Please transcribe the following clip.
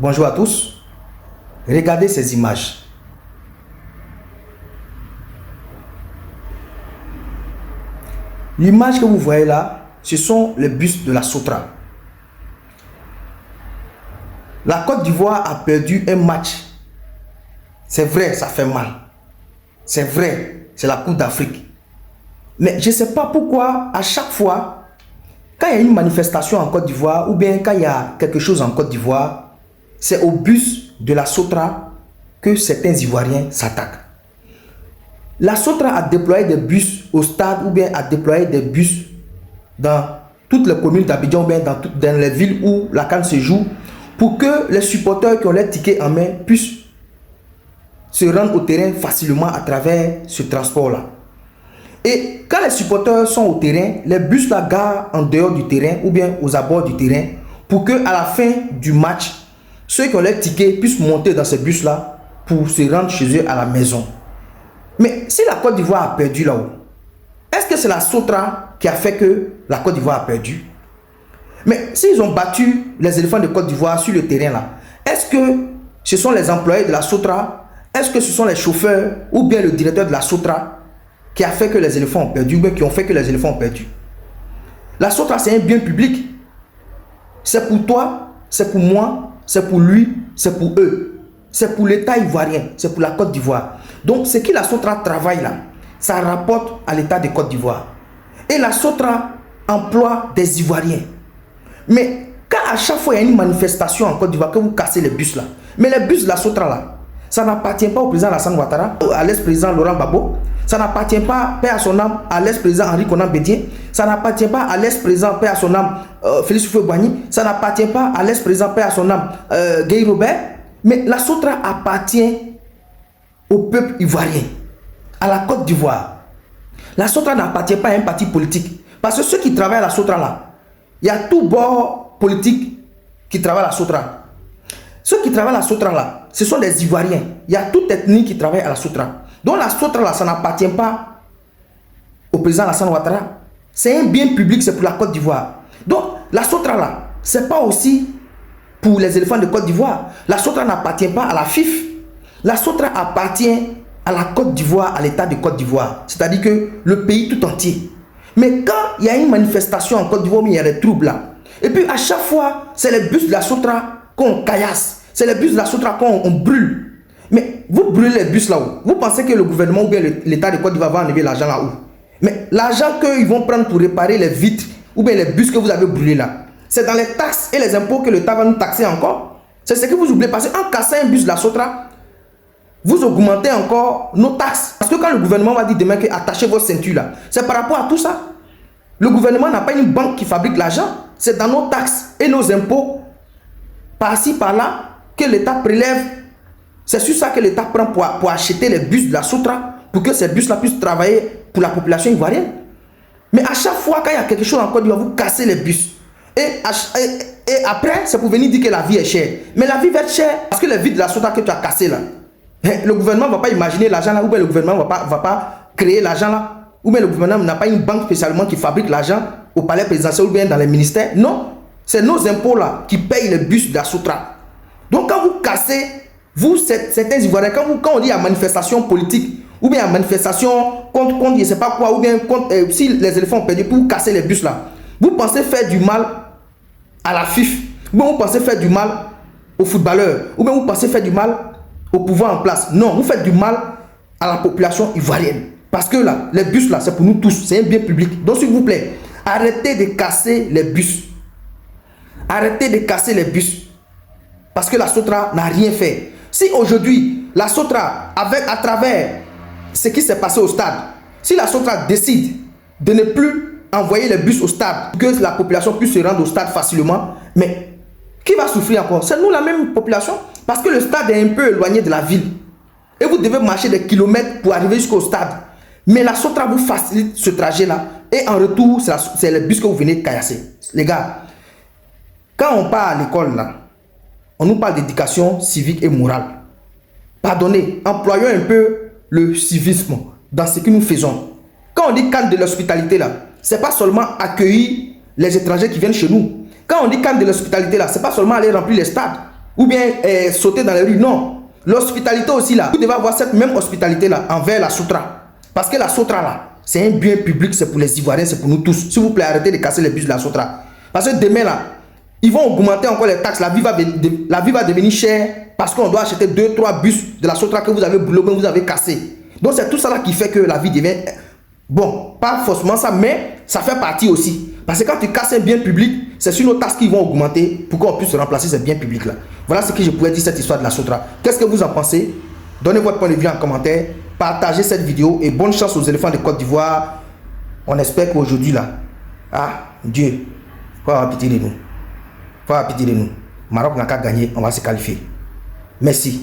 Bonjour à tous. Regardez ces images. L'image que vous voyez là, ce sont les bus de la Sotra. La Côte d'Ivoire a perdu un match. C'est vrai, ça fait mal. C'est vrai, c'est la Coupe d'Afrique. Mais je ne sais pas pourquoi, à chaque fois, quand il y a une manifestation en Côte d'Ivoire, ou bien quand il y a quelque chose en Côte d'Ivoire, c'est au bus de la Sotra que certains Ivoiriens s'attaquent. La Sotra a déployé des bus au stade, ou bien a déployé des bus dans toutes les communes d'Abidjan, ou bien dans les villes où la CAN se joue, pour que les supporters qui ont les tickets en main puissent se rendre au terrain facilement à travers ce transport-là. Et quand les supporters sont au terrain, les bus la garent en dehors du terrain ou bien aux abords du terrain pour que à la fin du match, ceux qui ont les tickets puissent monter dans ces bus-là pour se rendre chez eux à la maison. Mais si la Côte d'Ivoire a perdu là-haut, est-ce que c'est la Sotra qui a fait que la Côte d'Ivoire a perdu? Mais s'ils ont battu les éléphants de Côte d'Ivoire sur le terrain là, est-ce que ce sont les employés de la Sotra? Est-ce que ce sont les chauffeurs ou bien le directeur de la Sotra qui a fait que les éléphants ont perdu ou bien qui ont fait que les éléphants ont perdu? La Sotra, c'est un bien public. C'est pour toi, c'est pour moi, c'est pour lui, c'est pour eux. C'est pour l'État ivoirien, c'est pour la Côte d'Ivoire. Donc, ce que la Sotra travaille là, ça rapporte à l'État de Côte d'Ivoire. Et la Sotra emploie des Ivoiriens. Mais quand à chaque fois il y a une manifestation en Côte d'Ivoire, que vous cassez les bus là, mais les bus de la Sotra là, ça n'appartient pas au président Alassane Ouattara, à l'ex-président Laurent Gbagbo. Ça n'appartient pas, paix à son âme, à l'ex-président Henri Konan Bédié. Ça n'appartient pas à l'ex-président, paix à son âme, Félix Houphouët-Boigny. Ça n'appartient pas à l'ex-président, paix à son âme, Guy Robert. Mais la Sotra appartient au peuple ivoirien, à la Côte d'Ivoire. La Sotra n'appartient pas à un parti politique. Parce que ceux qui travaillent à la Sotra là, il y a tout bord politique qui travaille à la Sotra. Ceux qui travaillent à la Sotra là, ce sont des Ivoiriens. Il y a toute ethnie qui travaille à la Sotra. Donc la Sotra là, ça n'appartient pas au président Alassane Ouattara. C'est un bien public, c'est pour la Côte d'Ivoire. Donc la Sotra là, c'est pas aussi pour les éléphants de Côte d'Ivoire. La Sotra n'appartient pas à la FIF. La Sotra appartient à la Côte d'Ivoire, à l'État de Côte d'Ivoire. C'est-à-dire que le pays tout entier. Mais quand il y a une manifestation en Côte d'Ivoire, il y a des troubles là. Et puis à chaque fois, c'est les bus de la Sotra qu'on caillasse. C'est les bus de la Sotra qu'on brûle. Mais vous brûlez les bus là-haut. Vous pensez que le gouvernement ou bien l'État de Côte d'Ivoire va enlever l'argent là-haut? Mais l'argent qu'ils vont prendre pour réparer les vitres ou bien les bus que vous avez brûlés là, c'est dans les taxes et les impôts que l'État va nous taxer encore. C'est ce que vous oubliez. Parce qu'en cassant un bus de la Sotra, vous augmentez encore nos taxes. Parce que quand le gouvernement va dire demain que attachez vos ceintures là, c'est par rapport à tout ça. Le gouvernement n'a pas une banque qui fabrique l'argent. C'est dans nos taxes et nos impôts, par-ci, par-là, que l'État prélève. C'est sur ça que l'État prend pour acheter les bus de la Sotra, pour que ces bus-là puissent travailler pour la population ivoirienne. Mais à chaque fois qu'il y a quelque chose en Côte d'Ivoire, vous cassez les bus. Et après, c'est pour venir dire que la vie est chère. Mais la vie va être chère parce que les vies de la Sotra que tu as cassées là, le gouvernement ne va pas imaginer l'argent là, ou bien le gouvernement ne va pas créer l'argent là, ou bien le gouvernement n'a pas une banque spécialement qui fabrique l'argent au palais présidentiel ou bien dans les ministères. Non, c'est nos impôts là qui payent les bus de la Sotra. Donc quand vous cassez, vous, certains Ivoiriens, quand on dit à manifestation politique, ou bien à manifestation contre je ne sais pas quoi, ou bien contre, si les éléphants ont perdu pour casser les bus là, vous pensez faire du mal à la FIF, ou bien vous pensez faire du mal aux footballeurs, ou bien vous pensez faire du mal au pouvoir en place. Non, vous faites du mal à la population ivoirienne. Parce que là, les bus là, c'est pour nous tous, c'est un bien public. Donc s'il vous plaît, arrêtez de casser les bus. Arrêtez de casser les bus. Parce que la Sotra n'a rien fait. Si aujourd'hui, la Sotra, à travers ce qui s'est passé au stade, si la Sotra décide de ne plus envoyer les bus au stade, que la population puisse se rendre au stade facilement, mais qui va souffrir encore? C'est nous la même population. Parce que le stade est un peu éloigné de la ville. Et vous devez marcher des kilomètres pour arriver jusqu'au stade. Mais la Sotra vous facilite ce trajet-là. Et en retour, c'est le bus que vous venez caillasser. Les gars, quand on part à l'école là, on nous parle d'éducation civique et morale. Pardonnez, employons un peu le civisme dans ce que nous faisons. Quand on dit cadre de l'hospitalité là, c'est pas seulement accueillir les étrangers qui viennent chez nous. Quand on dit cadre de l'hospitalité là, c'est pas seulement aller remplir les stades ou bien sauter dans les rues. Non. L'hospitalité aussi là, vous devez avoir cette même hospitalité là envers la Sotra. Parce que la Sotra là, c'est un bien public, c'est pour les Ivoiriens, c'est pour nous tous. S'il vous plaît, arrêtez de casser les bus de la Sotra. Parce que demain là, ils vont augmenter encore les taxes. La vie va devenir chère parce qu'on doit acheter 2-3 bus de la Sotra que vous avez brûlé, que vous avez cassé. Donc c'est tout ça là qui fait que la vie devient... Bon, pas forcément ça, mais ça fait partie aussi. Parce que quand tu casses un bien public, c'est sur nos taxes qui vont augmenter pour qu'on puisse remplacer ces biens publics là. Voilà ce que je pourrais dire cette histoire de la Sotra. Qu'est-ce que vous en pensez? Donnez votre point de vue en commentaire. Partagez cette vidéo et bonne chance aux éléphants de Côte d'Ivoire. On espère qu'aujourd'hui là, Dieu, faut avoir pitié de nous. Faut avoir pitié de nous. Maroc n'a qu'à gagner, on va se qualifier. Merci.